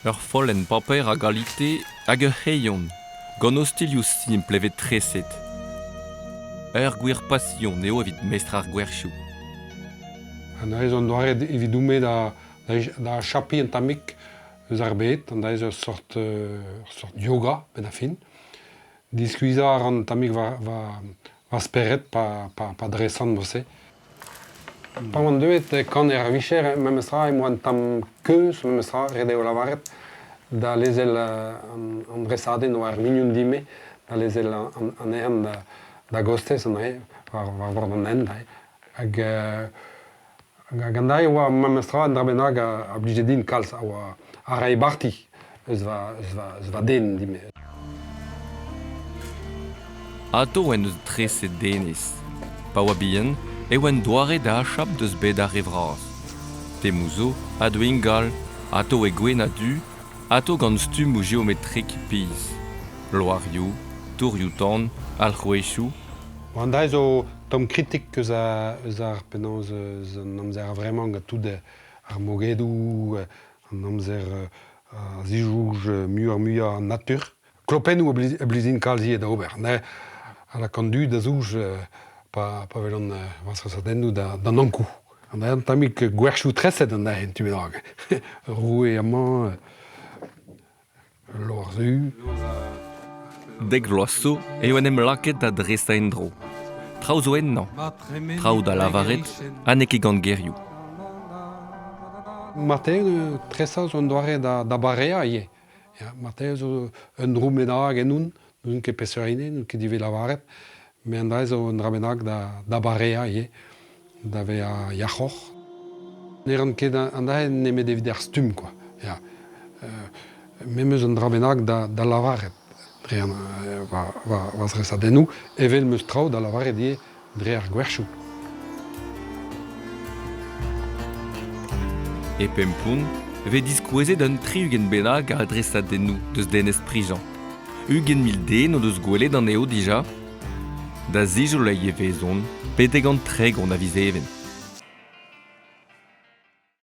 Ur foll en paper a galite hag ur heion, gant ostilius simple evet treset. Ur gwir passion neo evit mestre ar gwerchioù. An da ez an doaret evit doume da chapi en tamik eus ar bet, an da ez ur sort yoga ben a fin. Diskuizar an tamik va speret pa dresan bose. Pa man deuet kan er vicher memestra e moan tam keus memestra rede o lavaret da lezel an dresaden o ar minion dime da lezel an ehan da gostez an war vord an end hag gandai oa memestra an drabenag a blije din kalz a rai barti eus va den dime. Ato en eus treset denez. Pa oa bihan, e oan doare da achap deus bet ar revraz. Temouzo, a deu ingal, ato e gwen a du, ato gant stum ou geometrik piz. Loarioù, tourioù tan, alc'hwechioù. An da ez o tom kritik eus ar penaos an amzer a vremañ gatout ar mogedou, an amzer a zijouj muiur natur. Klopennoù a blizin kalzi da ober. A la kandu da zouj pa vel an vasresadennoù da nankou. An da an tamik gwerchioù treset an da hen tu benag. Roue amañ, loarzu. Dek loaso e oan em laket da dresa en dro. Traoù zo ennañ, traoù da lavaret, anek e gant gerioù. Martin tresa zo an doare da barea ie. Martin zo un drou menag enoun, nun ket peseurine, nun ket dive lavaret, me an da zo un drabenag da barea ie, da ve a yachor. Neran ket an da nemet evit er stum, quoi. Memeus un drabenag da lavaret. Drean va zresadennoù, evel meus traoù da lavaret ie dre ar gwerchioù. E pempoun, ve diskouezet un triugen benag a adresadennoù deus denez prijan. Ugen mil den o deus gwelet an eo dija, da zijolei e vezon, pe gant treg on a vizeven.